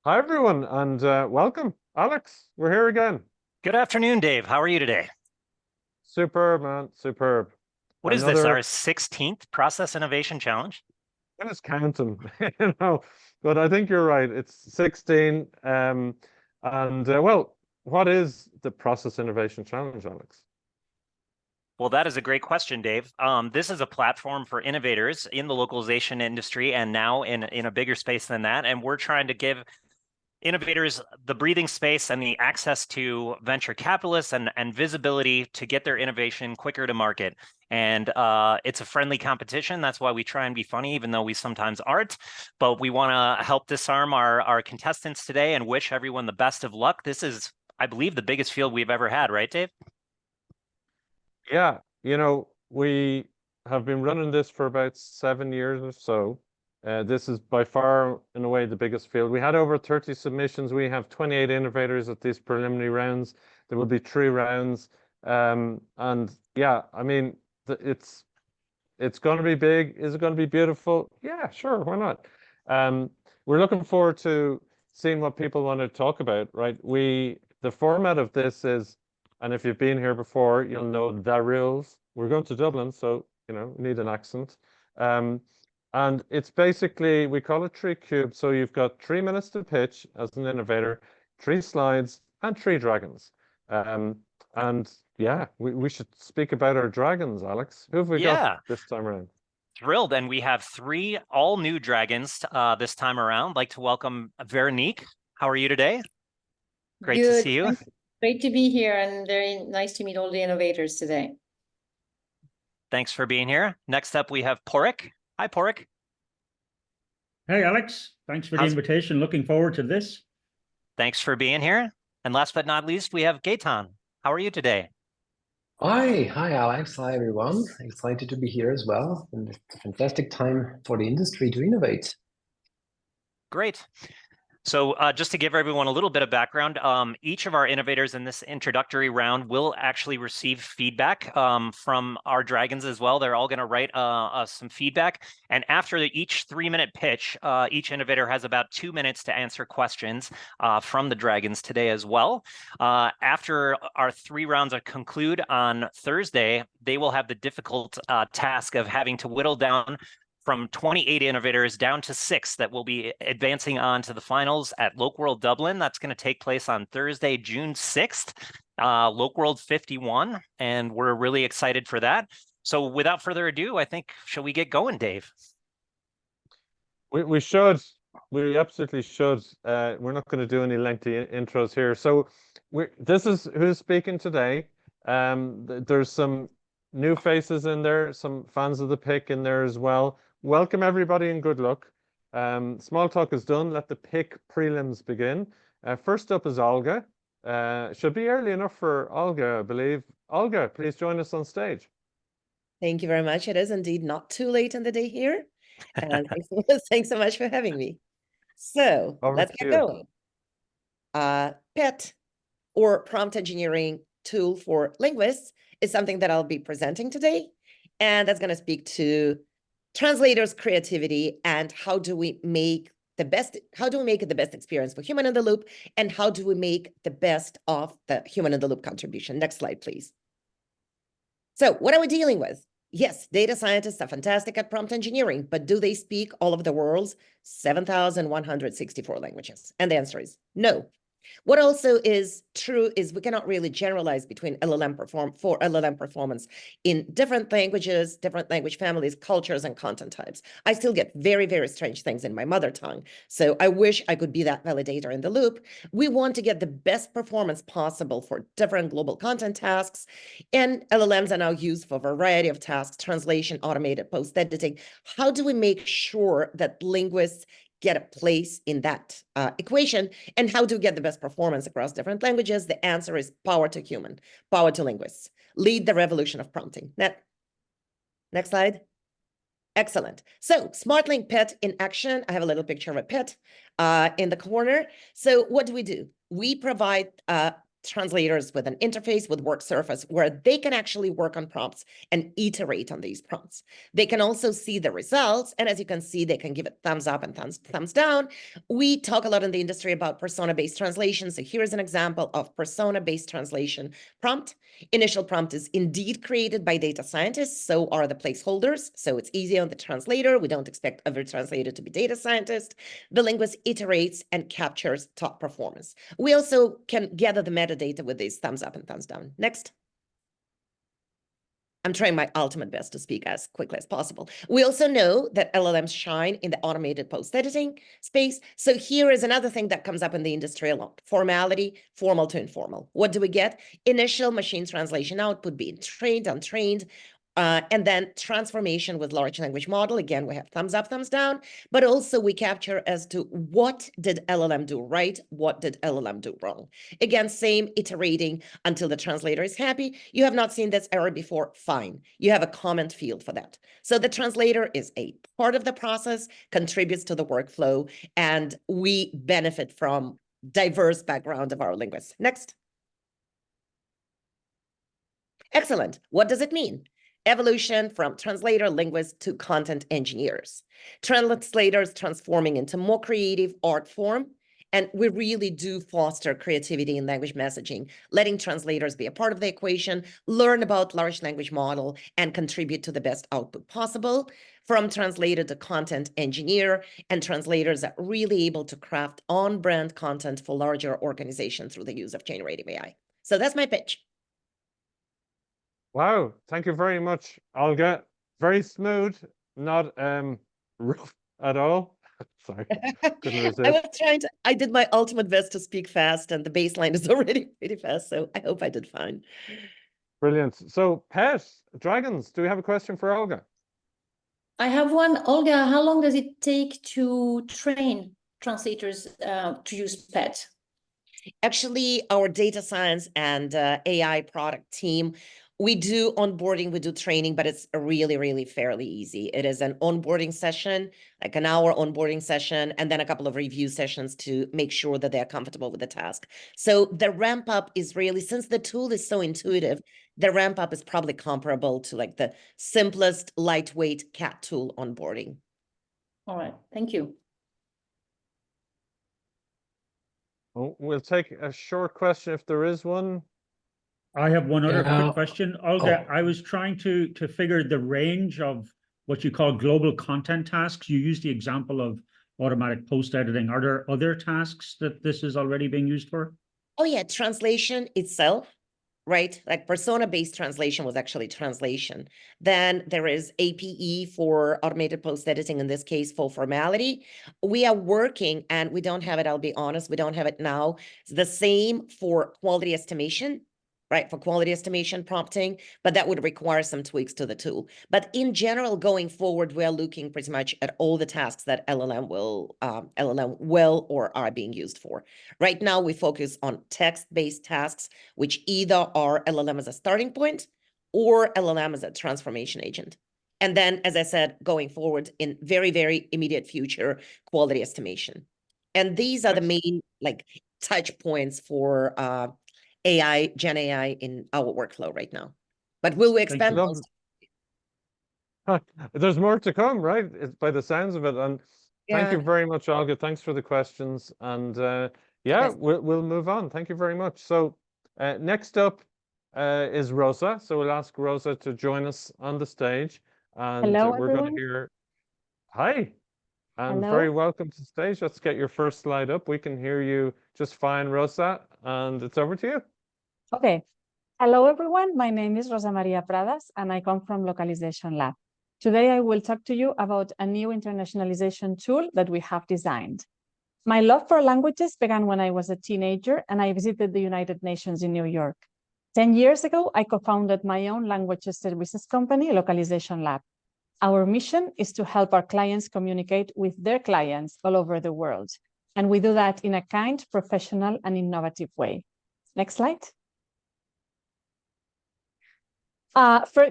Hi, everyone, and welcome. Alex, we're here again. Good afternoon, Dave. How are you today? Superb, man, superb. What is this, Another, our 16th Process Innovation Challenge? I just count them, but I think you're right. It's 16. And well, what is the Process Innovation Challenge, Alex? Well, that is a great question, Dave. This is a platform for innovators in the localization industry and now in a bigger space than that. And we're trying to give innovators the breathing space and the access to venture capitalists and visibility to get their innovation quicker to market. And it's a friendly competition. That's why we try and be funny, even though we sometimes aren't. But we want to help disarm our contestants today and wish everyone the best of luck. This is, I believe, the biggest field we've ever had, right, Dave? Yeah, we have been running this for about 7 years or so. This is by far, in a way, the biggest field. We had over 30 submissions. We have 28 innovators at these preliminary rounds. There will be 3 rounds. And yeah, I mean, it's going to be big. Is it going to be beautiful? Yeah, sure. Why not? Um, we're looking forward to seeing what people want to talk about, right? The format of this is, and if you've been here before, you'll know the rules. We're going to Dublin, so we need an accent. Um, and it's basically, we call it 3cubed. So you've got 3 minutes to pitch as an innovator, 3 slides, and 3 dragons. Um, and yeah, we should speak about our dragons, Alex. Who have we got Yeah, this time around? thrilled. And we have 3 all new dragons this time around. I'd like to welcome Veronique. How are you today? Great to Good. see you. Great to be here and very nice to meet all the innovators today. Thanks for being here. Next up, we have Porik. Hi, Porik. Hey, Alex. Thanks for the invitation. Looking forward to this. Thanks for being here. And last but not least, we have Gaetan. How are you today? Hi, Alex. Hi, everyone. Excited to be here as well. And it's a fantastic time for the industry to innovate. Great. So just to give everyone a little bit of background, each of our innovators in this introductory round will actually receive feedback from our dragons as well. They're all going to write some feedback. And after each 3-minute pitch, each innovator has about 2 minutes to answer questions from the dragons today as well. After our 3 rounds conclude on Thursday, they will have the difficult task of having to whittle down from 28 innovators down to 6 that will be advancing on to the finals at LocWorld Dublin. That's going to take place on Thursday, June 6th, LocWorld51, and we're really excited for that. So without further ado, I think, shall we get going, Dave? We should. We absolutely should. We're not going to do any lengthy intros here. So this is who's speaking today. There's some new faces in there, some fans of the pick in there as well. Welcome, everybody, and good luck. Small talk is done. Let the pick prelims begin. First up is Olga. Should be early enough for Olga, I believe. Olga, please join us on stage. Thank you very much. It is indeed not too late in the day here. And thanks so much for having me. So let's get going. PET, or prompt engineering tool for linguists, is something that I'll be presenting today. And that's going to speak to translators' creativity and how do we make it the best experience for human in the loop, and how do we make the best of the human in the loop contribution. Next slide, please. So what are we dealing with? Yes, data scientists are fantastic at prompt engineering, but do they speak all of the world's 7,164 languages? And the answer is no. What also is true is we cannot really generalize between LLM performance in different languages, different language families, cultures, and content types. I still get very, very strange things in my mother tongue. So I wish I could be that validator in the loop. We want to get the best performance possible for different global content tasks. And LLMs are now used for a variety of tasks: translation, automated post-editing. How do we make sure that linguists get a place in that equation? And how to get the best performance across different languages? The answer is power to human, power to linguists. Lead the revolution of prompting. Next slide. Excellent. So Smartling pet in action. I have a little picture of a pet in the corner. So what do? We provide translators with an interface with work surface where they can actually work on prompts and iterate on these prompts. They can also see the results. And as you can see, they can give it thumbs up and thumbs down. We talk a lot in the industry about persona-based translation. So here's an example of persona-based translation prompt. Initial prompt is indeed created by data scientists. So are the placeholders. So it's easy on the translator. We don't expect every translator to be data scientist. The linguist iterates and captures top performance. We also can gather the metadata with these thumbs up and thumbs down. Next. I'm trying my ultimate best to speak as quickly as possible. We also know that LLMs shine in the automated post-editing space. So here is another thing that comes up in the industry a lot. Formality, formal to informal. What do we get? Initial machine translation output being trained, untrained, and then transformation with large language model. Again, we have thumbs up, thumbs down, but also we capture as to what did LLM do right? What did LLM do wrong? Again, same iterating until the translator is happy. You have not seen this error before, fine. You have a comment field for that. So the translator is a part of the process, contributes to the workflow, and we benefit from diverse background of our linguists. Next. Excellent. What does it mean? Evolution from translator linguists to content engineers. Translators transforming into more creative art form. And we really do foster creativity in language messaging, letting translators be a part of the equation, learn about large language model, and contribute to the best output possible. From translator to content engineer, and translators are really able to craft on-brand content for larger organizations through the use of generative AI. So that's my pitch. Wow, thank you very much, Olga. Very smooth, not rough at all. Sorry, couldn't resist. I was trying to, I did my ultimate best to speak fast, and the baseline is already pretty fast, so I hope I did fine. Brilliant. So, Pet, Dragons, do we have a question for Olga? I have one. Olga, how long does it take to train translators to use PET? Actually, our data science and AI product team, we do onboarding, we do training, but it's really, really fairly easy. It is an onboarding session, like an hour onboarding session, and then a couple of review sessions to make sure that they're comfortable with the task. So the ramp up is really, since the tool is so intuitive, the ramp up is probably comparable to like the simplest lightweight CAT tool onboarding. All right, thank you. Oh, we'll take a short question if there is one. I have one other Yeah. quick question. Olga, Oh. I was trying to figure the range of what you call global content tasks. You used the example of automatic post editing. Are there other tasks that this is already being used for? Oh yeah, translation itself, right? Like persona-based translation was actually translation. Then there is APE for automated post editing, in this case, full formality. We are working, and we don't have it, I'll be honest, we don't have it now. It's the same for quality estimation, right? For quality estimation prompting, but that would require some tweaks to the tool. But in general, going forward, we're looking pretty much at all the tasks that LLM will or are being used for. Right now, we focus on text-based tasks, which either are LLM as a starting point or LLM as a transformation agent. And then, as I said, going forward in very, very immediate future, quality estimation. And these are the main like touch points for AI, Gen AI in our workflow right now. But will we expand those? There's more to come, right? It's by the sounds of it. And thank you very much, Olga. Thanks for the questions. And yeah, Yes. we'll move on. Thank you very much. So next up is Rosa. So we'll ask Rosa to join us on the stage. And Hello, we're going everyone. to hear, hi, and Hello. very welcome to the stage. Let's get your first slide up. We can hear you just fine, Rosa, and it's over to you. Okay. Hello, everyone. My name is Rosa Maria Pradas, and I come from LocalizationLab. Today, I will talk to you about a new internationalization tool that we have designed. My love for languages began when I was a teenager, and I visited the United Nations in New York. 10 years ago, I co-founded my own language services company, LocalizationLab. Our mission is to help our clients communicate with their clients all over the world. And we do that in a kind, professional, and innovative way. Next slide.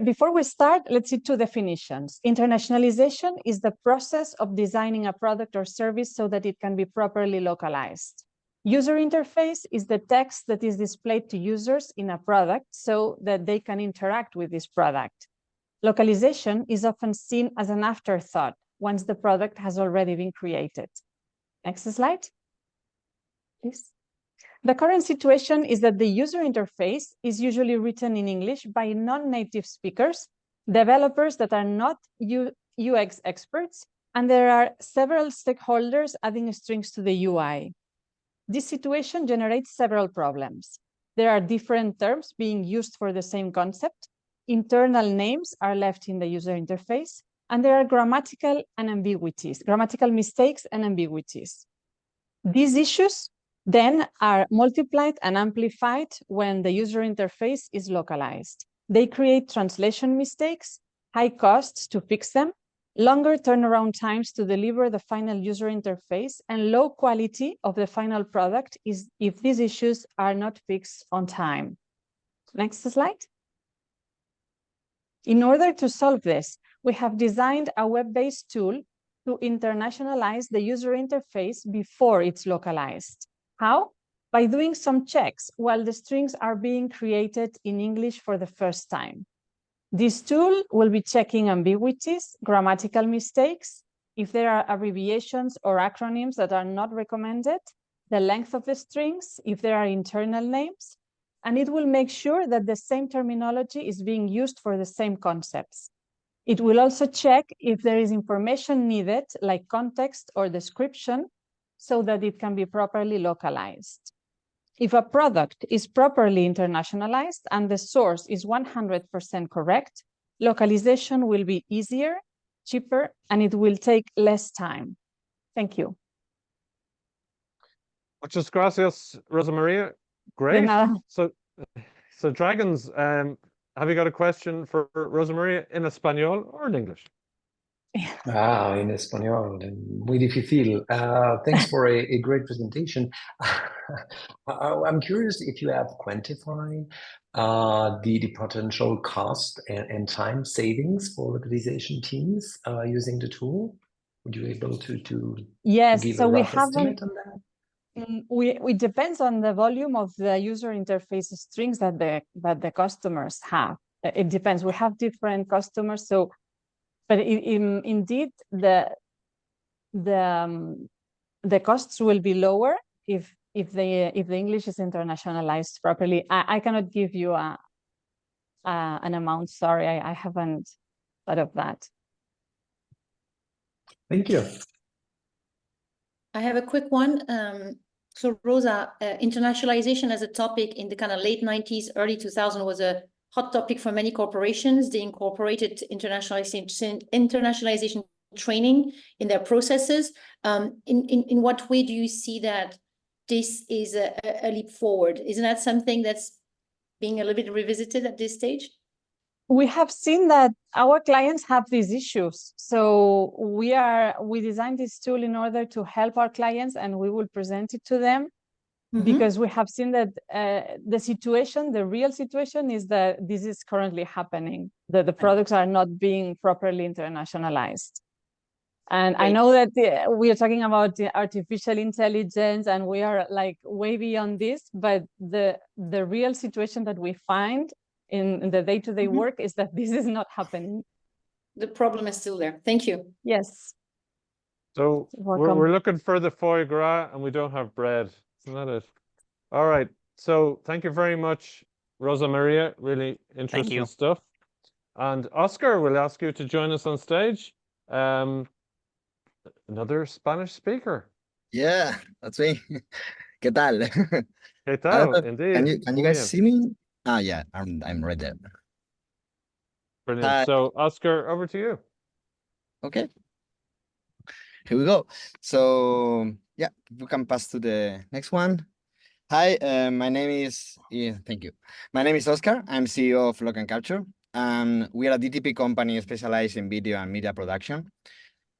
Before we start, let's see two definitions. Internationalization is the process of designing a product or service so that it can be properly localized. User interface is the text that is displayed to users in a product so that they can interact with this product. Localization is often seen as an afterthought once the product has already been created. Next slide, please. The current situation is that the user interface is usually written in English by non-native speakers, developers that are not UX experts, and there are several stakeholders adding strings to the UI. This situation generates several problems. There are different terms being used for the same concept. Internal names are left in the user interface, and there are grammatical mistakes and ambiguities. These issues then are multiplied and amplified when the user interface is localized. They create translation mistakes, high costs to fix them, longer turnaround times to deliver the final user interface, and low quality of the final product if these issues are not fixed on time. Next slide. In order to solve this, we have designed a web-based tool to internationalize the user interface before it's localized. How? By doing some checks while the strings are being created in English for the first time. This tool will be checking ambiguities, grammatical mistakes, if there are abbreviations or acronyms that are not recommended, the length of the strings, if there are internal names, and it will make sure that the same terminology is being used for the same concepts. It will also check if there is information needed, like context or description, so that it can be properly localized. If a product is properly internationalized and the source is 100% correct, localization will be easier, cheaper, and it will take less time. Thank you. Muchas gracias, Rosa Maria. Great. So Dragons, have you got a question for Rosa Maria in Espanol or in English? En español, muy difícil. Thanks for a great presentation. I'm curious if you have quantified the potential cost and time savings for localization teams using the tool. Would you be able to yes, give so a we rough estimate haven't. on that? It depends on the volume of the user interface strings that the customers have. It depends. We have different customers, so. But indeed, the costs will be lower if the English is internationalized properly. I cannot give you an amount. Sorry, I haven't thought of that. Thank you. I have a quick one. So Rosa, internationalization as a topic in the kind of late 90s, early 2000s was a hot topic for many corporations. They incorporated internationalization training in their processes. In what way do you see that this is a leap forward? Isn't that something that's being a little bit revisited at this stage? We have seen that our clients have these issues. So we designed this tool in order to help our clients, and we will present it to them. Because we have seen that the real situation is that this is currently happening, that the products are not being properly internationalized. And I know that we are talking about artificial intelligence and we are like way beyond this, but the real situation that we find in the day-to-day work is that this is not happening. The problem is still there. Thank you. Yes. So we're looking for the foie gras and we don't have bread. Isn't that it? All right. So thank you very much, Rosa Maria. Really interesting stuff. And Oscar, we'll ask you to join us on stage. Another Spanish speaker. Yeah, that's me. ¿Qué tal? ¿Qué tal? Indeed. Can you guys see me? Ah, yeah, I'm right there. Brilliant. So Oscar, over to you. Okay. Here we go. So yeah, we can pass to the next one. Hi, my name is thank you. My name is Oscar. I'm CEO of Loc and Capture, and we are a DTP company specialized in video and media production.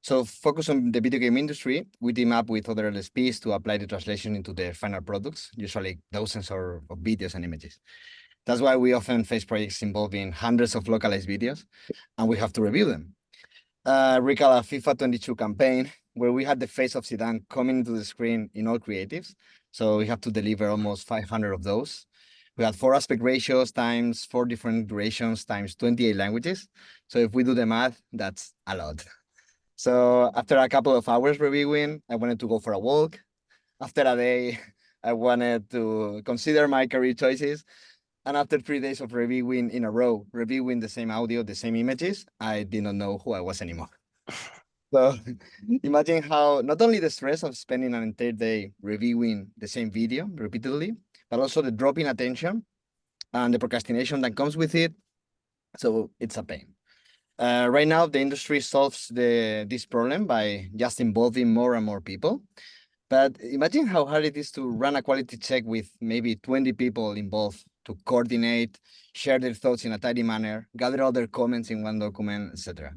So focus on the video game industry, we team up with other LSPs to apply the translation into their final products, usually dozens of videos and images. That's why we often face projects involving hundreds of localized videos, and we have to review them. Recall a FIFA 22 campaign where we had the face of Zidane coming into the screen in all creatives, So we have to deliver almost 500 of those. We had 4 aspect ratios times 4 different durations times 28 languages. So if we do the math, that's a lot. So after a couple of hours reviewing, I wanted to go for a walk. After a day, I wanted to consider my career choices. And after 3 days of reviewing in a row, reviewing the same audio, the same images, I did not know who I was anymore. So imagine how not only the stress of spending an entire day reviewing the same video repeatedly, but also the drop in attention and the procrastination that comes with it. So it's a pain. Right now, the industry solves this problem by just involving more and more people. But imagine how hard it is to run a quality check with maybe 20 people involved to coordinate, share their thoughts in a tidy manner, gather all their comments in one document, etc.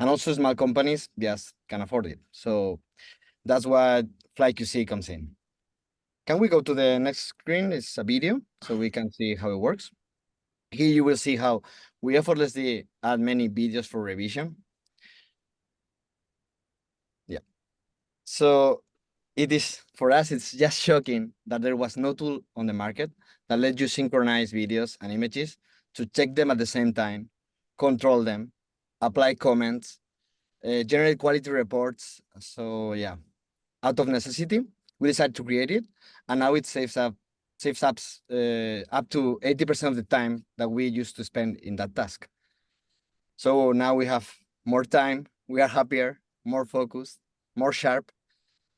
And also small companies just can afford it. So that's what fly.qc comes in. Can we go to the next screen? It's a video, so we can see how it works. Here you will see how we effortlessly add many videos for revision. Yeah. So it is, for us, it's just shocking that there was no tool on the market that lets you synchronize videos and images to check them at the same time, control them, apply comments, generate quality reports. So yeah, out of necessity, we decided to create it, and now it saves up to 80% of the time that we used to spend in that task. So now we have more time, we are happier, more focused, more sharp,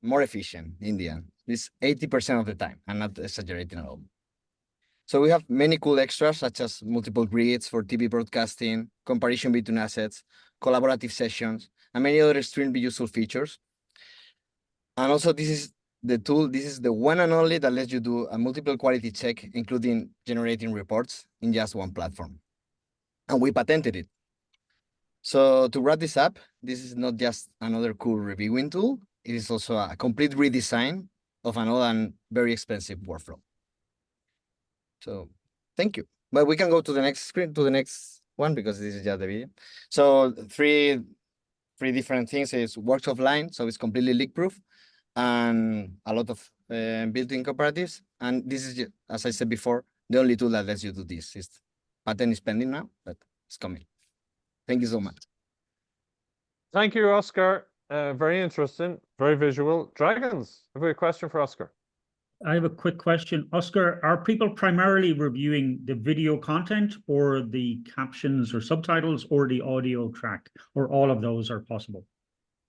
more efficient in the end. This 80% of the time. I'm not exaggerating at all. So we have many cool extras, such as multiple grids for TV broadcasting, comparison between assets, collaborative sessions, and many other extremely useful features. And also, this is the tool, this is the one and only that lets you do a multiple quality check, including generating reports in just one platform. And we patented it. So to wrap this up, this is not just another cool reviewing tool, it is also a complete redesign of an old and very expensive workflow. So thank you. But we can go to the next screen, to the next one, because this is just the video. So three different things is works offline, so it's completely leak-proof, and a lot of built-in cooperatives. And this is, as I said before, the only tool that lets you do this. It's patent is pending now, but it's coming. Thank you so much. Thank you, Oscar. Very interesting, very visual. Dragons, have we a question for Oscar? I have a quick question. Oscar, are people primarily reviewing the video content or the captions or subtitles or the audio track, or all of those are possible?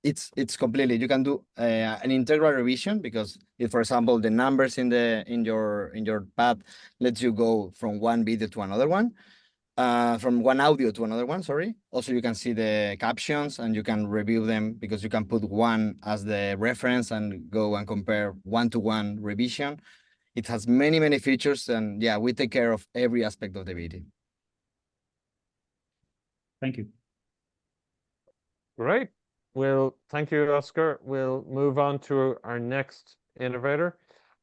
It's completely, you can do an integral revision, because if, for example, the numbers in your path lets you go from one video to another one, from one audio to another one, sorry. Also, you can see the captions and you can review them, because you can put one as the reference and go and compare one-to-one revision. It has many, many features, and yeah, we take care of every aspect of the video. Thank you. Great. Well, thank you, Oscar. We'll move on to our next innovator,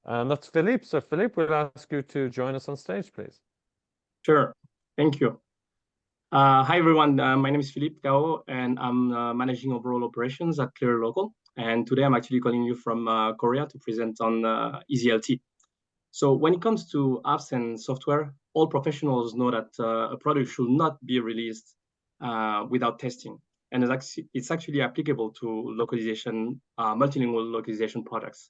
and that's Philippe. So Philippe, we'll ask you to join us on stage, please. Sure. Thank you. Hi, everyone. My name is Philippe Cao, and I'm managing overall operations at FairLoc. And today I'm actually calling you from Korea to present on easyLT. So when it comes to apps and software, all professionals know that a product should not be released without testing. And it's actually applicable to localization, multilingual localization products.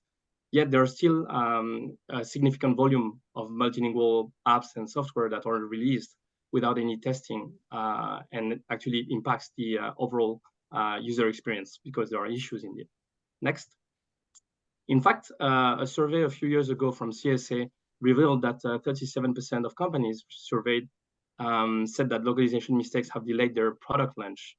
Yet there are still a significant volume of multilingual apps and software that are released without any testing, and it actually impacts the overall user experience because there are issues in it. Next. In fact, a survey a few years ago from CSA revealed that 37% of companies surveyed said that localization mistakes have delayed their product launch.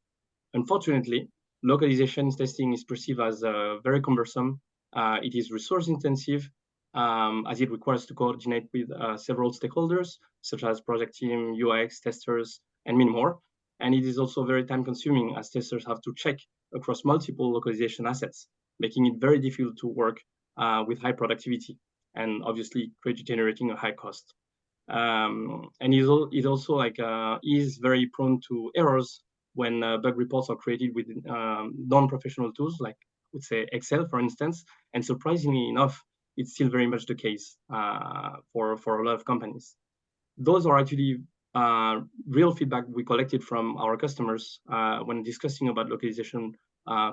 Unfortunately, localization testing is perceived as very cumbersome. It is resource intensive, as it requires to coordinate with several stakeholders, such as project team, UX, testers, and many more. And it is also very time consuming, as testers have to check across multiple localization assets, making it very difficult to work with high productivity and obviously generating a high cost. And it also is very prone to errors when bug reports are created with non-professional tools, like I would say Excel, for instance. And surprisingly enough, it's still very much the case for a lot of companies. Those are actually real feedback we collected from our customers when discussing about localization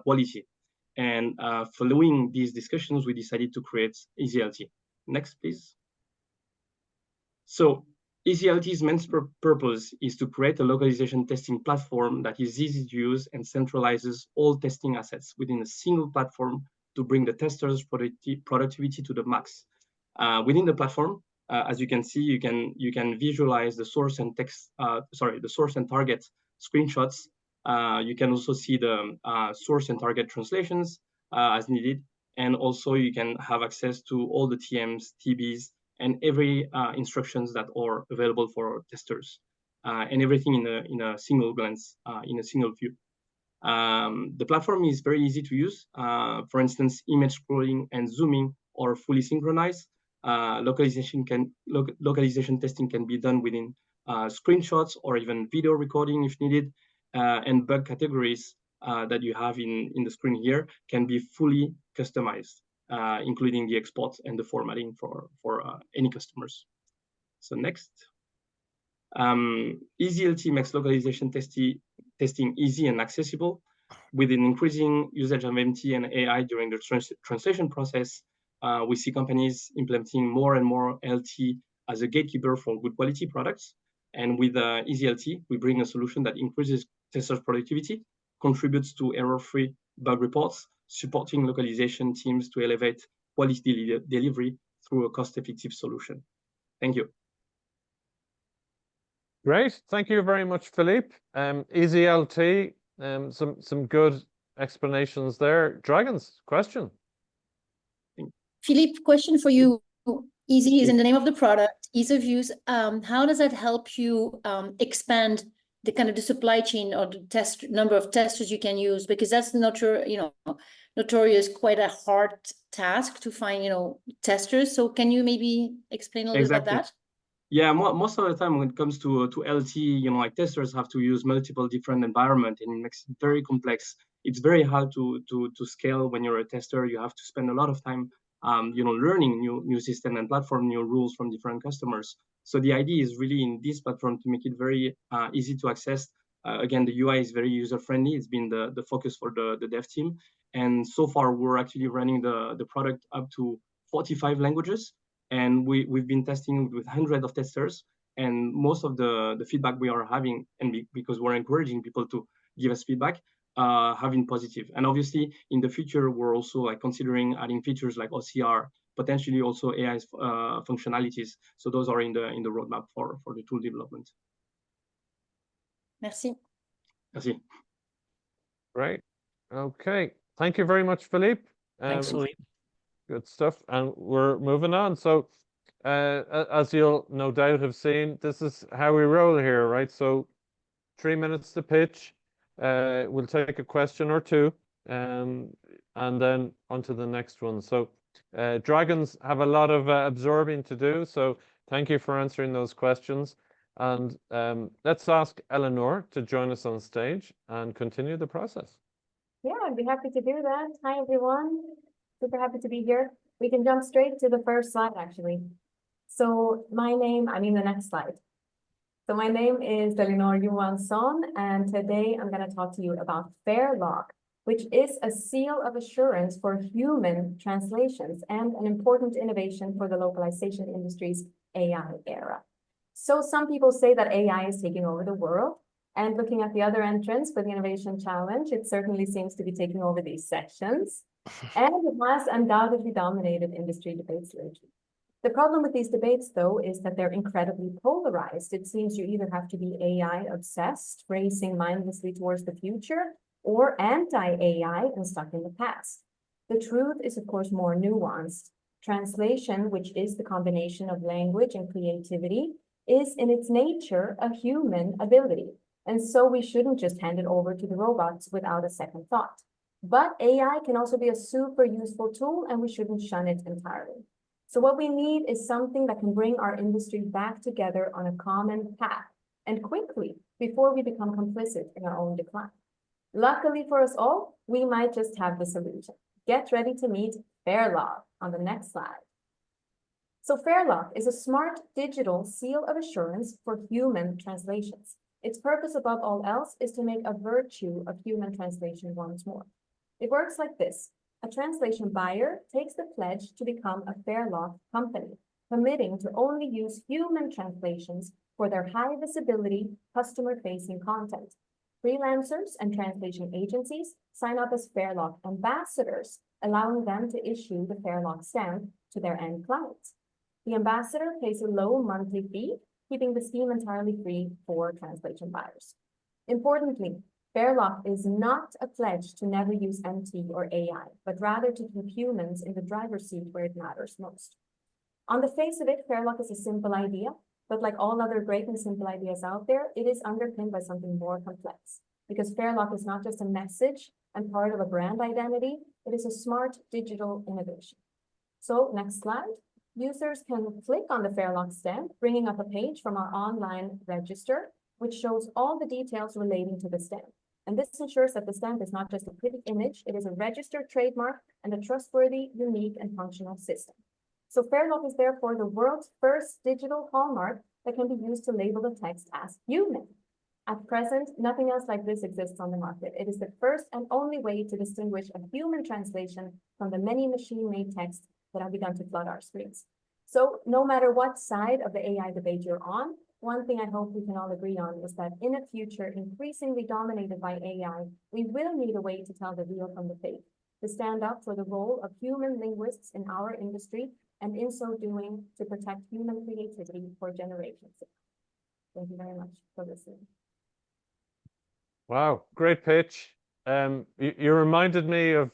quality. And following these discussions, we decided to create easyLT. Next, please. So easyLT's main purpose is to create a localization testing platform that is easy to use and centralizes all testing assets within a single platform to bring the testers' productivity to the max. Within the platform, as you can see, you can visualize the source and the source and target screenshots. You can also see the source and target translations as needed, and also you can have access to all the TMs, TBs, and every instructions that are available for testers, and everything in a single glance, in a single view. The platform is very easy to use. For instance, image scrolling and zooming are fully synchronized. Localization testing can be done within screenshots or even video recording if needed, and bug categories that you have in the screen here can be fully customized, including the export and the formatting for any customers. So next. easyLT makes localization testing easy and accessible. With an increasing usage of MT and AI during the translation process, we see companies implementing more and more LT as a gatekeeper for good quality products. And with easyLT, we bring a solution that increases testers' productivity, contributes to error-free bug reports, supporting localization teams to elevate quality delivery through a cost-effective solution. Thank you. Great, thank you very much, Philippe. easyLT, some good explanations there. Dragons, question. Philippe, question for you. Easy is in the name of the product, ease of use. How does that help you expand the kind of the supply chain or the number of testers you can use? Because that's notorious quite a hard task to find, testers. So can you maybe explain a little bit about that? Yeah, most of the time when it comes to LT, like testers have to use multiple different environments, and it makes it very complex. It's very hard to scale when you're a tester. You have to spend a lot of time, learning new system and platform, new rules from different customers. So the idea is really in this platform to make it very easy to access. Again, the UI is very user friendly. It's been the focus for the dev team, and so far we're actually running the product up to 45 languages. And we've been testing with hundreds of testers, and most of the feedback we are having, and because we're encouraging people to give us feedback, have been positive. And obviously, in the future, we're also considering adding features like OCR, potentially also AI functionalities. So those are in the roadmap for the tool development. Merci. Merci. Right. Okay. Thank you very much, Philippe. Thanks, Philippe. Good stuff. And we're moving on. So as you'll no doubt have seen, this is how we roll here, right? So 3 minutes to pitch. We'll take a question or two, and then on to the next one. So Dragons have a lot of absorbing to do. So thank you for answering those questions. And let's ask Ellinor to join us on stage and continue the process. Yeah, I'd be happy to do that. Hi, everyone. Super happy to be here. We can jump straight to the first slide, actually. So the next slide. So my name is Ellinor Johansson, and today I'm going to talk to you about FairLoc, which is a seal of assurance for human translations and an important innovation for the localization industry's AI era. So some people say that AI is taking over the world, and looking at the other entrants for the Innovation Challenge, it certainly seems to be taking over these sections. And it has undoubtedly dominated industry debates lately. The problem with these debates, though, is that they're incredibly polarized. It seems you either have to be AI obsessed, racing mindlessly towards the future, or anti-AI and stuck in the past. The truth is, of course, more nuanced. Translation, which is the combination of language and creativity, is in its nature a human ability. And so we shouldn't just hand it over to the robots without a second thought. But AI can also be a super useful tool, and we shouldn't shun it entirely. So what we need is something that can bring our industry back together on a common path, and quickly, before we become complicit in our own decline. Luckily for us all, we might just have the solution. Get ready to meet FairLoc on the next slide. So FairLoc is a smart digital seal of assurance for human translations. Its purpose above all else is to make a virtue of human translation once more. It works like this. A translation buyer takes the pledge to become a FairLoc company, committing to only use human translations for their high visibility, customer-facing content. Freelancers and translation agencies sign up as FairLoc ambassadors, allowing them to issue the FairLoc stamp to their end clients. The ambassador pays a low monthly fee, keeping the scheme entirely free for translation buyers. Importantly, FairLoc is not a pledge to never use MT or AI, but rather to keep humans in the driver's seat where it matters most. On the face of it, FairLoc is a simple idea, but like all other great and simple ideas out there, it is underpinned by something more complex. Because FairLoc is not just a message and part of a brand identity, it is a smart digital innovation. So next slide. Users can click on the FairLoc stamp, bringing up a page from our online register, which shows all the details relating to the stamp. And this ensures that the stamp is not just a pretty image, it is a registered trademark and a trustworthy, unique, and functional system. So FairLoc is therefore the world's first digital hallmark that can be used to label the text as human. At present, nothing else like this exists on the market. It is the first and only way to distinguish a human translation from the many machine-made texts that have begun to flood our screens. So no matter what side of the AI debate you're on, one thing I hope we can all agree on is that in a future increasingly dominated by AI, we will need a way to tell the real from the fake, to stand up for the role of human linguists in our industry, and in so doing, to protect human creativity for generations. Thank you very much for listening. Wow, great pitch. You reminded me of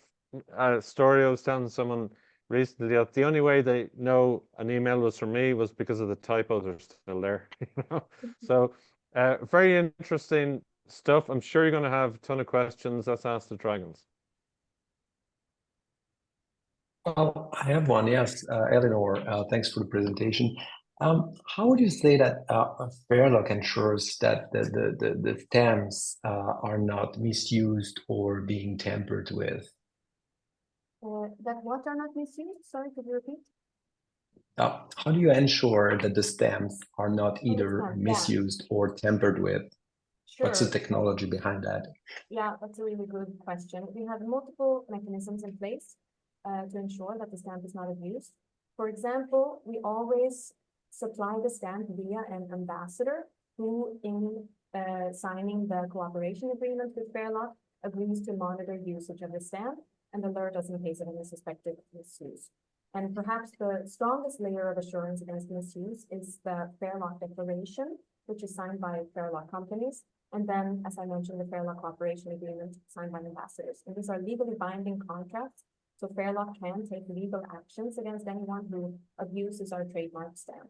a story I was telling someone recently. That the only way they know an email was from me was because of the typos are still there. So very interesting stuff. I'm sure you're going to have a ton of questions. Let's ask the dragons. I have one, yes. Ellinor, thanks for the presentation. How would you say that FairLoc ensures that the stamps are not misused or being tampered with? That what are not misused? Sorry, could you repeat? How do you ensure that the stamps are not either misused or tampered with? Sure. What's the technology behind that? Yeah, that's a really good question. We have multiple mechanisms in place to ensure that the stamp is not abused. For example, we always supply the stamp via an ambassador who, in signing the cooperation agreement with FairLoc, agrees to monitor usage of the stamp and alert us in case of any suspected misuse. And perhaps the strongest layer of assurance against misuse is the FairLoc declaration, which is signed by FairLoc companies. And then, as I mentioned, the FairLoc cooperation agreement signed by ambassadors. And these are legally binding contracts, so FairLoc can take legal actions against anyone who abuses our trademark stamp.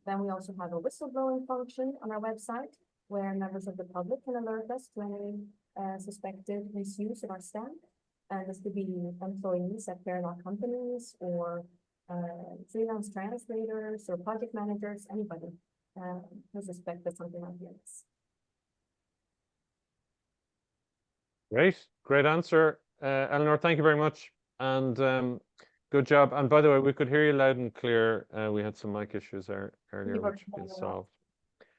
Then we also have a whistleblowing function on our website where members of the public can alert us to any suspected misuse of our stamp. And this could be employees at FairLoc companies or freelance translators or project managers, anybody who suspect that something might be amiss. Great answer, Ellinor. Thank you very much, and good job. And by the way, we could hear you loud and clear. We had some mic issues earlier, which have been solved.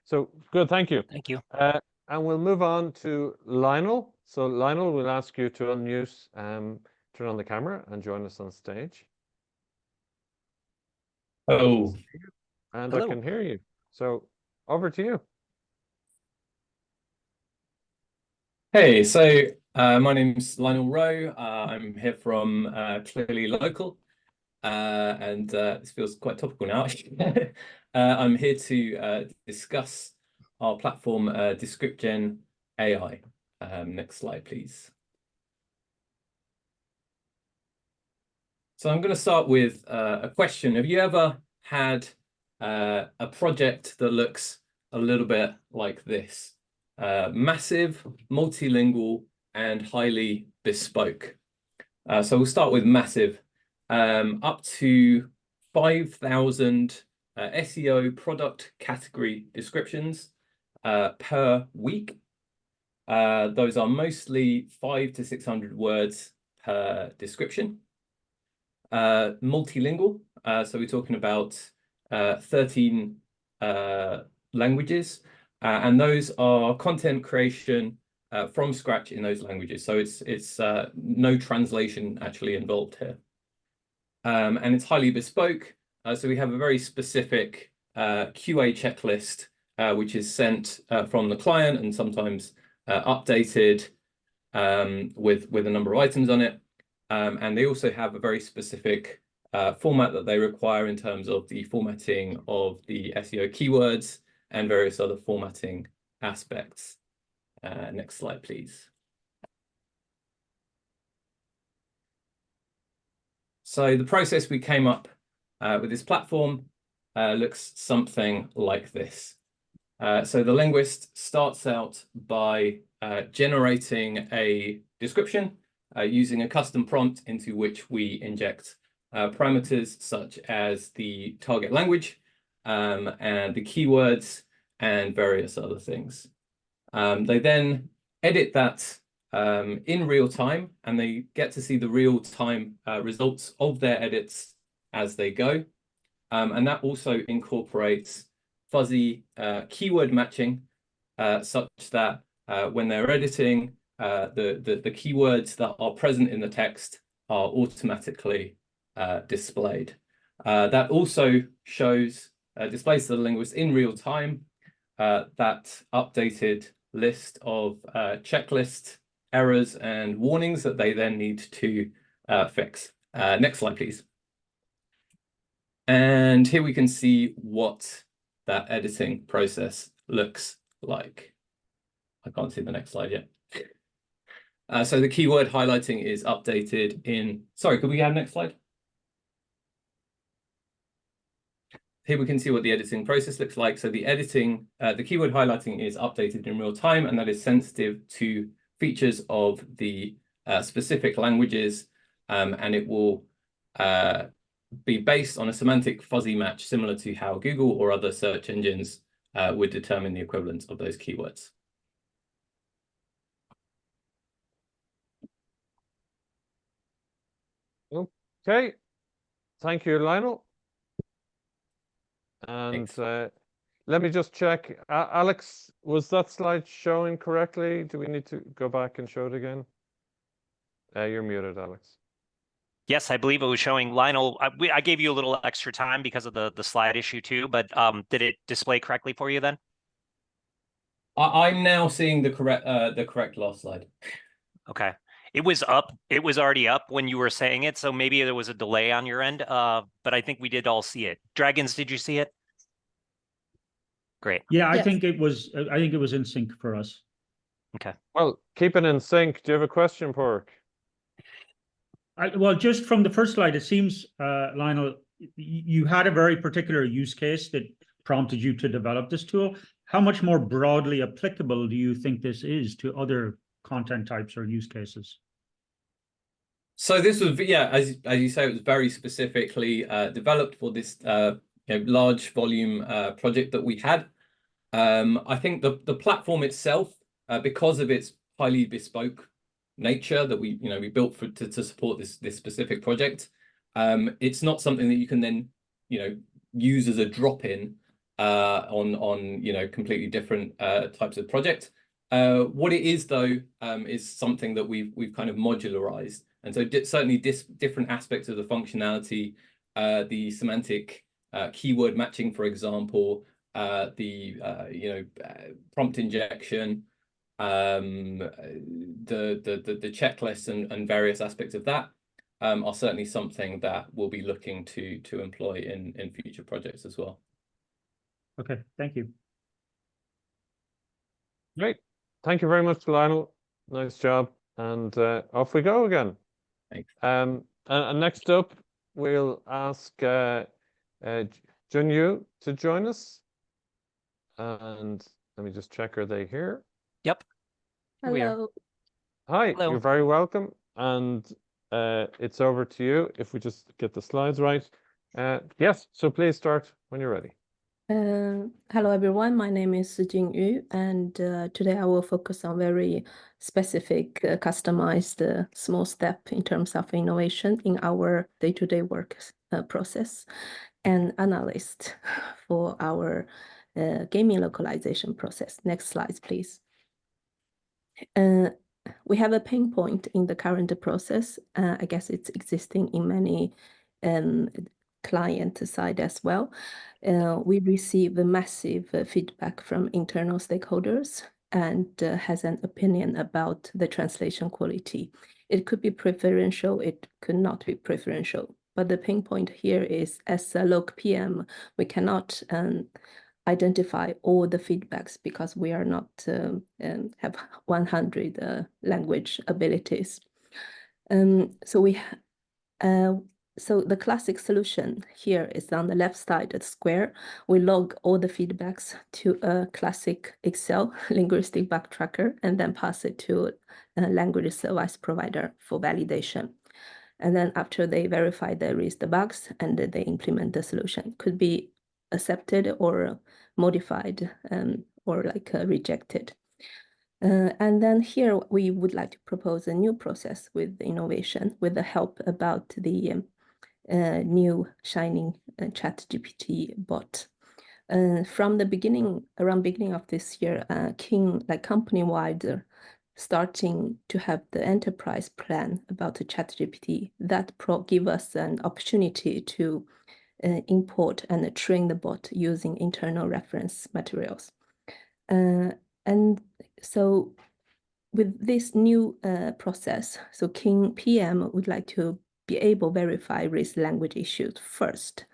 So good, thank you. Thank you. And we'll move on to Lionel. So Lionel, we'll ask you to unmute, turn on the camera, and join us on stage. Oh, and hello. I can hear you. So over to you. Hey, so my name's Lionel Rowe. I'm here from Clearly Local, and this feels quite topical now. I'm here to discuss our platform, DescripGen AI. Next slide, please. So I'm going to start with a question. Have you ever had a project that looks a little bit like this? Massive, multilingual, and highly bespoke. So we'll start with massive. Up to 5,000 SEO product category descriptions per week. Those are mostly 500 to 600 words per description. Multilingual, So we're talking about 13 languages, and those are content creation from scratch in those languages. So it's no translation actually involved here. And it's highly bespoke. So we have a very specific QA checklist, which is sent from the client and sometimes updated with a number of items on it. And they also have a very specific format that they require in terms of the formatting of the SEO keywords and various other formatting aspects. Next slide, please. So the process we came up with this platform looks something like this. So the linguist starts out by generating a description using a custom prompt into which we inject parameters such as the target language and the keywords and various other things. They then edit that in real time, and they get to see the real time results of their edits as they go. And that also incorporates fuzzy keyword matching such that when they're editing, the keywords that are present in the text are automatically displayed. That also displays to the linguist in real time that updated list of checklist errors and warnings that they then need to fix. Next slide, please. And here we can see what that editing process looks like. I can't see the next slide yet. So the keyword highlighting is updated in, sorry, could we have next slide? Here we can see what the editing process looks like. So the editing, the keyword highlighting is updated in real time, and that is sensitive to features of the specific languages, and it will be based on a semantic fuzzy match, similar to how Google or other search engines would determine the equivalence of those keywords. Okay, thank you, Lionel. And let me just check. Alex, was that slide showing correctly? Do we need to go back and show it again? You're muted, Alex. Yes, I believe it was showing. Lionel, I gave you a little extra time because of the slide issue too, but did it display correctly for you then? I'm now seeing the correct last slide. Okay. It was up. It was already up when you were saying it, so maybe there was a delay on your end, but I think we did all see it. Dragons, did you see it? Great. Yeah, I Yes. think it was in sync for us. Okay. Well, keep it in sync. Do you have a question, Pork? Well, just from the first slide, it seems, Lionel, you had a very particular use case that prompted you to develop this tool. How much more broadly applicable do you think this is to other content types or use cases? So this was, yeah, as you say, it was very specifically developed for this large volume project that we had. I think the platform itself, because of its highly bespoke nature that we built to support this specific project, it's not something that you can then use as a drop-in on completely different types of project. What it is though is something that we've kind of modularized, and so certainly different aspects of the functionality, the semantic keyword matching, for example, the prompt injection, the checklists and various aspects of that are certainly something that we'll be looking to employ in future projects as well. Okay, thank you. Great. Thank you very much, Lionel. Nice job. And off we go again. Thanks. And next up, we'll ask Jingyu to join us. And let me just check, are they here? Yep. Hello. Hi, Hello. You're very welcome. And it's over to you if we just get the slides right. Yes, so please start when you're ready. Hello everyone, my name is Jingyu, and today I will focus on very specific, customized small step in terms of innovation in our day-to-day work process and analyst for our gaming localization process. Next slide, please. We have a pain point in the current process. I guess it's existing in many client side as well. We receive a massive feedback from internal stakeholders and has an opinion about the translation quality. It could be preferential, it could not be preferential. But the pain point here is, as a loc PM, we cannot identify all the feedbacks because we are not have 100 language abilities. So the classic solution here is on the left side of the square. We log all the feedbacks to a classic Excel linguistic bug tracker and then pass it to a language service provider for validation. And then after they verify there is the bugs and they implement the solution. Could be accepted or modified or like rejected. And then here we would like to propose a new process with innovation with the help about the new shining ChatGPT bot. From the beginning, around beginning of this year, King, like company-wide, starting to have the enterprise plan about the ChatGPT that give us an opportunity to import and train the bot using internal reference materials. And so with this new process, so King PM would like to be able to verify risk language issues first,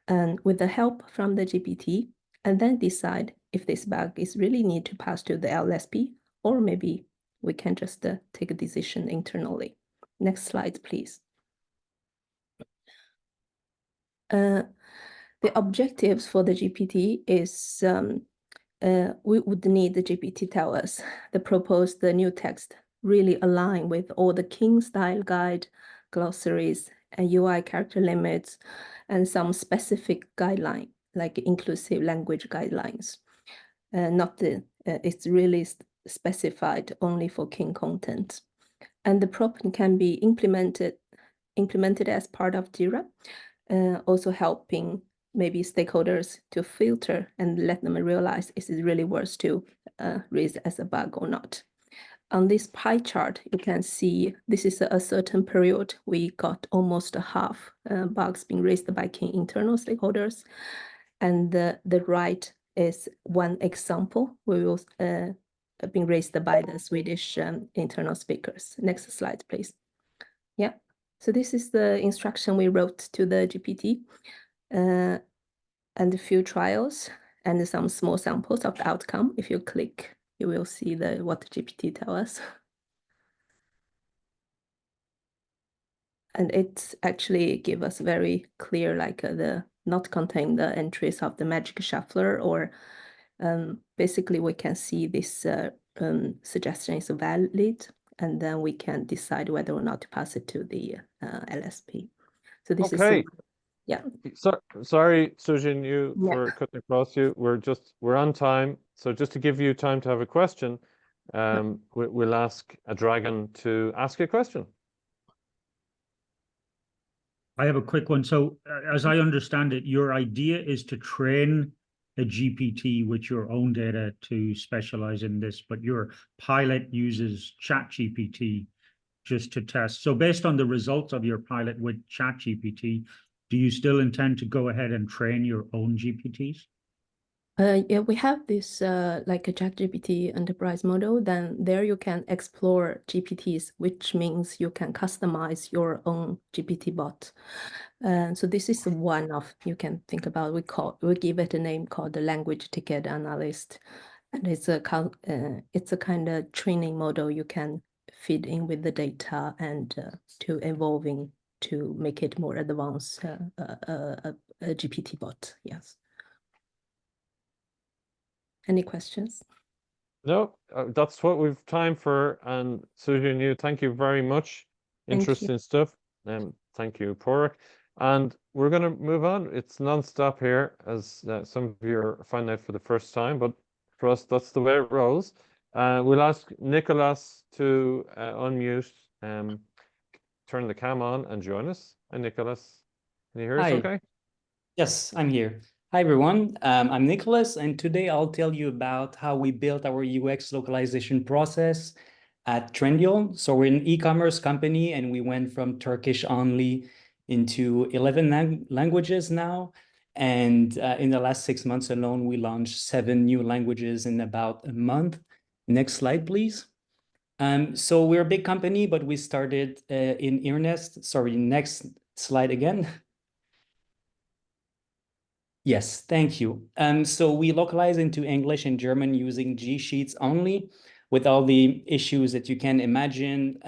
and with the help from the GPT, and then decide if this bug is really need to pass to the LSP, or maybe we can just take a decision internally. Next slide, please. The objectives for the GPT is we would need the GPT tell us the proposed new text really align with all the King style guide, glossaries, and UI character limits, and some specific guideline like inclusive language guidelines. It's really specified only for King content. And the prompt can be implemented as part of Jira, also helping maybe stakeholders to filter and let them realize is it really worth to raise as a bug or not. On this pie chart, you can see this is a certain period. We got almost half bugs being raised by King internal stakeholders. And the right is one example we will being raised by the Swedish internal speakers. Next slide, please. Yeah, so this is the instruction we wrote to the GPT. And a few trials and some small samples of the outcome. If you click, you will see what the GPT tells us. And it actually gives us very clear, like the not contain the entries of the magic shuffler, or basically we can see this suggestion is valid, and then we can decide whether or not to pass it to the LSP. So this is yeah. So, sorry, Jingyu, for cutting across you. We're on time. So just to give you time to have a question, we'll ask a dragon to ask a question. I have a quick one. So as I understand it, your idea is to train a GPT with your own data to specialize in this, but your pilot uses ChatGPT just to test. So based on the results of your pilot with ChatGPT, do you still intend to go ahead and train your own GPTs? Yeah, we have this like a ChatGPT enterprise model. Then there you can explore GPTs, which means you can customize your own GPT bot. So this is one of you can think about. We give it a name called the language ticket analyst, and it's a kind of training model you can feed in with the data and to evolving to make it more advanced a GPT bot. Yes. Any questions? No, that's what we've time for. And Jingyu, thank you very much. Interesting stuff. Thank you, Porrick. And we're going to move on. It's non-stop here, as some of you are finding out for the first time, but for us, that's the way it rolls. We'll ask Nicolas to unmute, turn the cam on and join us. Hi, Nicolas. Can you hear us Hi. okay? Yes, I'm here. Hi, everyone. I'm Nicolas, and today I'll tell you about how we built our UX localization process at Trendyol. So we're an e-commerce company, and we went from Turkish only into 11 languages now. And in the last 6 months alone, we launched 7 new languages in about a month. Next slide, please. So we're a big company, but we started in earnest. Sorry, next slide again. Yes, thank you. So we localize into English and German using G-Sheets only, with all the issues that you can imagine.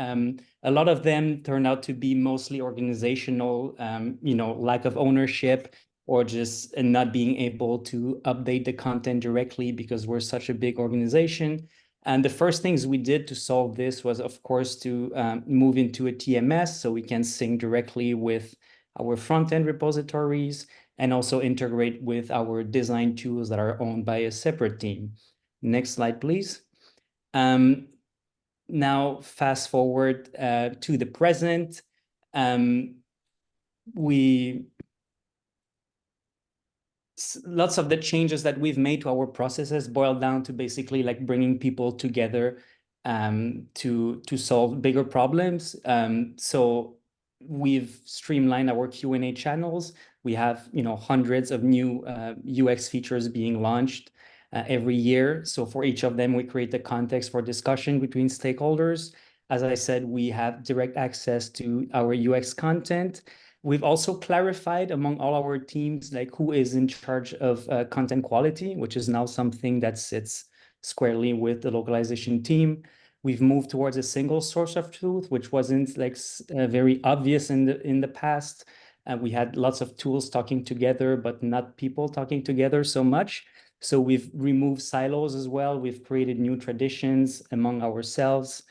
A lot of them turn out to be mostly organizational, lack of ownership, or just not being able to update the content directly because we're such a big organization. And the first things we did to solve this was, of course, to move into a TMS so we can sync directly with our front-end repositories and also integrate with our design tools that are owned by a separate team. Next slide, please. Now, fast forward to the present. Lots of the changes that we've made to our processes boil down to basically like bringing people together to solve bigger problems. So we've streamlined our Q&A channels. We have hundreds of new UX features being launched every year. So for each of them, we create the context for discussion between stakeholders. As I said, we have direct access to our UX content. We've also clarified among all our teams like who is in charge of content quality, which is now something that sits squarely with the localization team. We've moved towards a single source of truth, which wasn't like very obvious in the past. We had lots of tools talking together, but not people talking together so much. So we've removed silos as well. We've created new traditions among ourselves,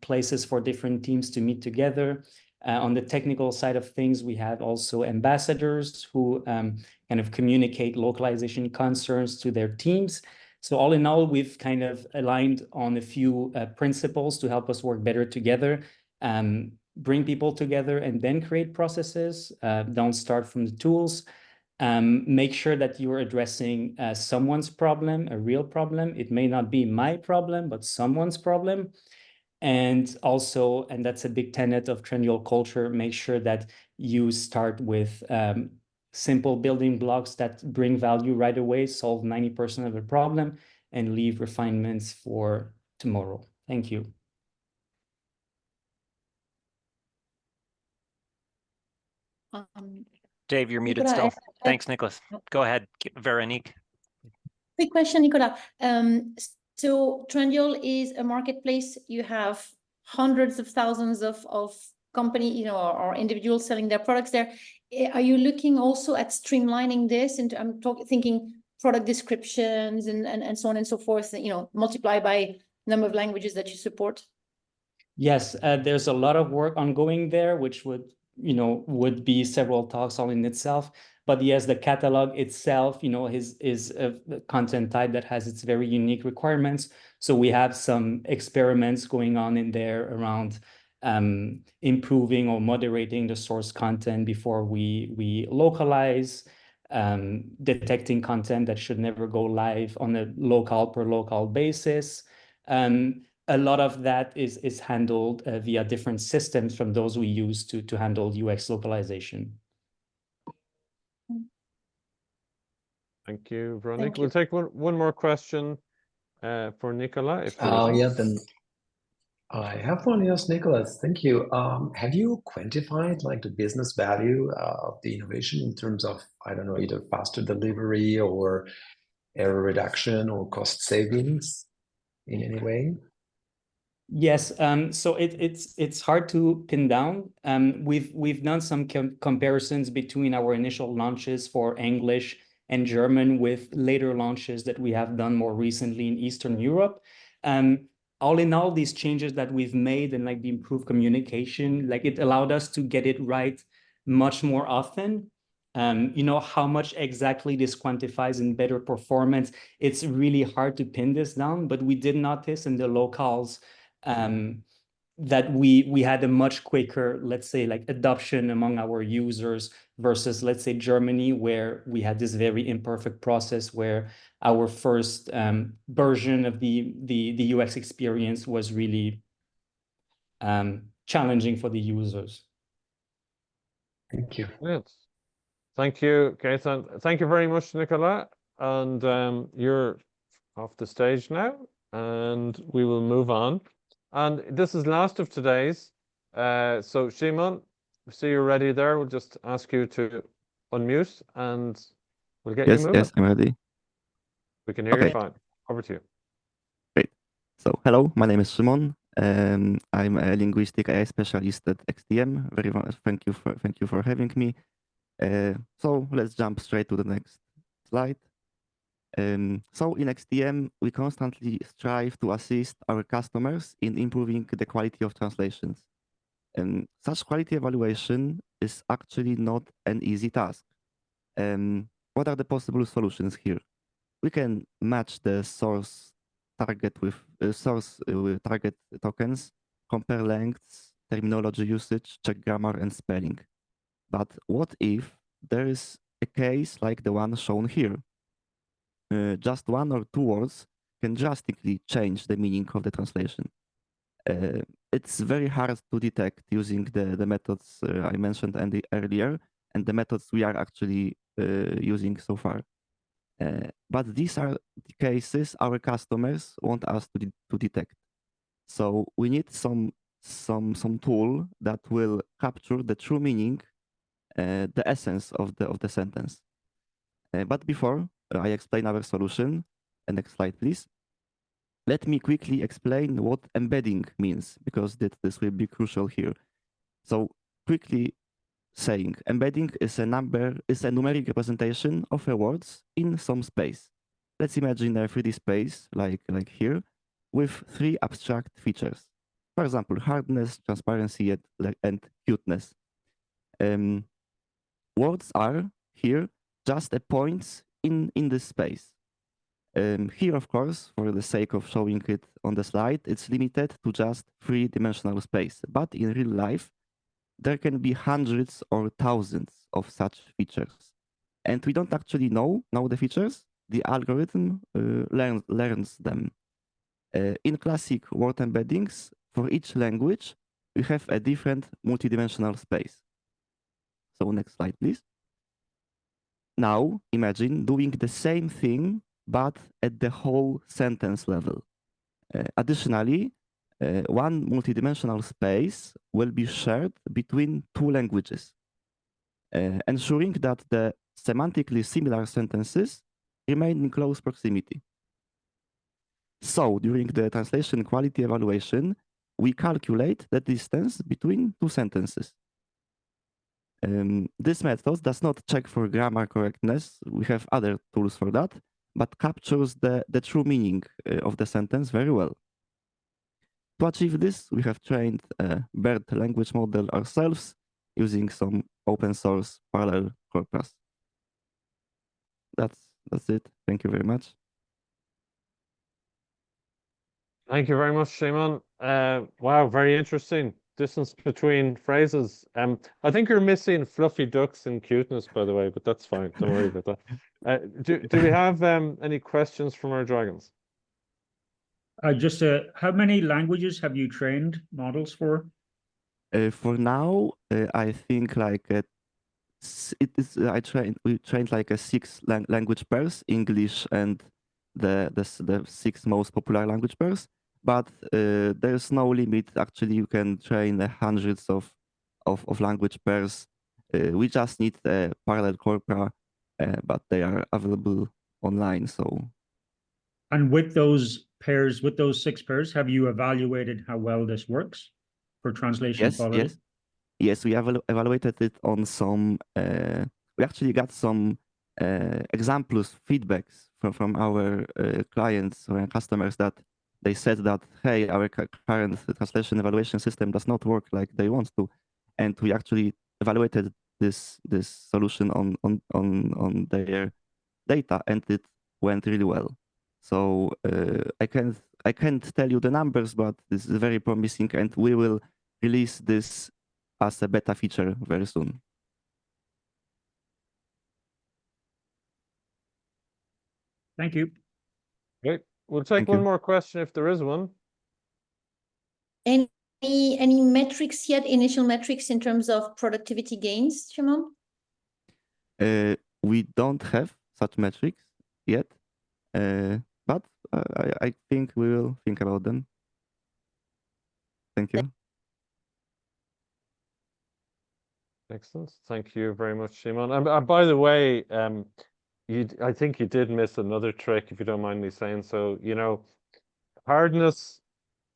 places for different teams to meet together. On the technical side of things, we have also ambassadors who kind of communicate localization concerns to their teams. So all in all, we've kind of aligned on a few principles to help us work better together, bring people together, and then create processes. Don't start from the tools. Make sure that you're addressing someone's problem, a real problem. It may not be my problem, but someone's problem. And also, and that's a big tenet of Trendyol culture, make sure that you start with simple building blocks that bring value right away, solve 90% of the problem, and leave refinements for tomorrow. Thank you. Dave, you're muted still. Thanks, Nicolas. Go ahead, Veronique. Quick question, Nicolas. So Trendyol is a marketplace. You have hundreds of thousands of company, or individuals selling their products there. Are you looking also at streamlining this? And I'm thinking product descriptions and so on and so forth, multiply by number of languages that you support? Yes, there's a lot of work ongoing there, which would be several talks all in itself. But yes, the catalog itself, is a content type that has its very unique requirements. So we have some experiments going on in there around improving or moderating the source content before we localize, detecting content that should never go live on a local per local basis. A lot of that is handled via different systems from those we use to handle UX localization. Thank you, Veronique. We'll take one more question for Nicolas. Yeah, then I have one. Yes, Nicolas. Thank you. Have you quantified like the business value of the innovation in terms of, I don't know, either faster delivery or error reduction or cost savings in any way? Yes, so it's hard to pin down. We've done some comparisons between our initial launches for English and German with later launches that we have done more recently in Eastern Europe. All in all, these changes that we've made and like the improved communication, like it allowed us to get it right much more often. You know, how much exactly this quantifies in better performance, it's really hard to pin this down, but we did notice in the locals that we had a much quicker, let's say, like adoption among our users versus, let's say, Germany, where we had this very imperfect process where our first version of the UX experience was really challenging for the users. Thank you. Yes. Thank you, Gaetan. Thank you very much, Nicola. And you're off the stage now, and we will move on. And this is last of today's. So Szymon, I see you're ready there. We'll just ask you to unmute and we'll get you moving. Yes, I'm ready. We can hear you fine. Over to you. Great. So hello, my name is Szymon. I'm a linguistic AI specialist at XDM. Very much thank you for having me. So let's jump straight to the next slide. So in XDM, we constantly strive to assist our customers in improving the quality of translations. Such quality evaluation is actually not an easy task. What are the possible solutions here? We can match the source target with target tokens, compare lengths, terminology usage, check grammar and spelling. But what if there is a case like the one shown here? Just one or two words can drastically change the meaning of the translation. It's very hard to detect using the methods I mentioned earlier and the methods we are actually using so far. But these are the cases our customers want us to detect. So we need some tool that will capture the true meaning, the essence of the sentence. But before I explain our solution, next slide, please. Let me quickly explain what embedding means, because this will be crucial here. So quickly saying, embedding is a numeric representation of a words in some space. Let's imagine a 3D space like here with three abstract features. For example, hardness, transparency, and cuteness. Words are here just a points in this space. Here, of course, for the sake of showing it on the slide, it's limited to just three-dimensional space. But in real life, there can be hundreds or thousands of such features. And we don't actually know the features. The algorithm learns them. In classic word embeddings, for each language, we have a different multidimensional space. So next slide, please. Now, imagine doing the same thing, but at the whole sentence level. Additionally, one multidimensional space will be shared between two languages, ensuring that the semantically similar sentences remain in close proximity. So during the translation quality evaluation, we calculate the distance between two sentences. This method does not check for grammar correctness. We have other tools for that, but captures the true meaning of the sentence very well. To achieve this, we have trained a BERT language model ourselves using some open source parallel corpus. That's it. Thank you very much. Thank you very much, Szymon. Wow, very interesting. Distance between phrases. I think you're missing fluffy ducks and cuteness, by the way, but that's fine. Don't worry about that. Do we have any questions from our dragons? Just how many languages have you trained models for? For now, I think like we trained like a 6 language pairs, English and the 6 most popular language pairs. But there's no limit. Actually, you can train hundreds of language pairs. We just need a parallel corpora, but they are available online. So. And with those pairs, with those 6 pairs, have you evaluated how well this works for translation quality? Yes, we evaluated it on some. We actually got some examples feedbacks from our clients or customers that they said that, hey, our current translation evaluation system does not work like they want to, and we actually evaluated this solution on their data, and it went really well. So I can't tell you the numbers, but this is very promising, and we will release this as a beta feature very soon. Thank you. Great. We'll take one more question if there is one. Any metrics yet, initial metrics in terms of productivity gains, Szymon? We don't have such metrics yet, but I think we will think about them. Thank you. Excellent. Thank you very much, Szymon. And by the way, I think you did miss another trick, if you don't mind me saying so. You know, hardness,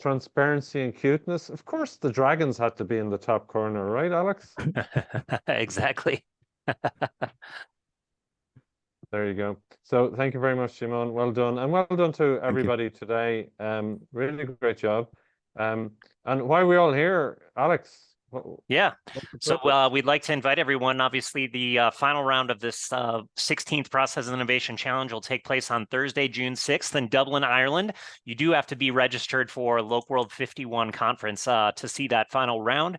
transparency, and cuteness. Of course, the dragons had to be in the top corner, right, Alex? Exactly. There you go. So thank you very much, Szymon. Well done. And well done to everybody today. Really great job. And why are we all here, Alex? Yeah, so we'd like to invite everyone. Obviously, the final round of this 16th Process Innovation Challenge will take place on Thursday, June 6th in Dublin, Ireland. You do have to be registered for LocWorld51 Conference to see that final round.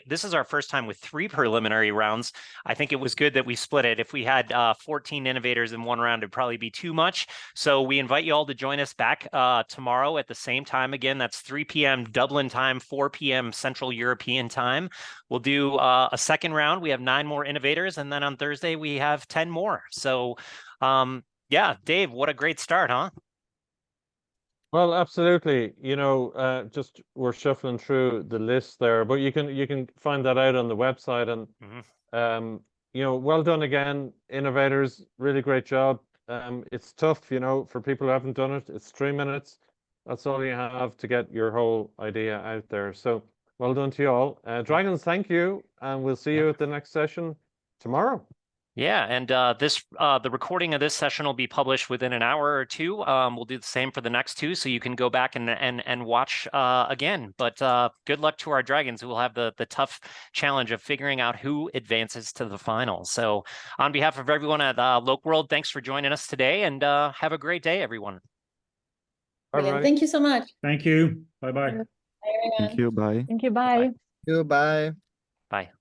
This is our first time with 3 preliminary rounds. I think it was good that we split it. If we had 14 innovators in one round, it'd probably be too much. So we invite you all to join us back tomorrow at the same time. Again, that's 3 p.m. Dublin time, 4 p.m. Central European time. We'll do a second round. We have 9 more innovators, and then on Thursday we have 10 more. So yeah, Dave, what a great start, huh? Well, absolutely. You know, just we're shuffling through the list there, but you can find that out on the website. And you know, well done again, innovators. Really great job. It's tough, you know, for people who haven't done it. It's 3 minutes. That's all you have to get your whole idea out there. So well done to you all. Dragons, thank you, and we'll see you at the next session tomorrow. Yeah, and the recording of this session will be published within an hour or two. We'll do the same for the next 2, so you can go back and watch again. But good luck to our dragons, who will have the tough challenge of figuring out who advances to the final. So on behalf of everyone at LocWorld, thanks for joining us today, and have a great day, everyone. Brilliant. Thank you so much. Thank you. Bye-bye. Thank you. Bye. Thank you. Bye. Goodbye. Bye.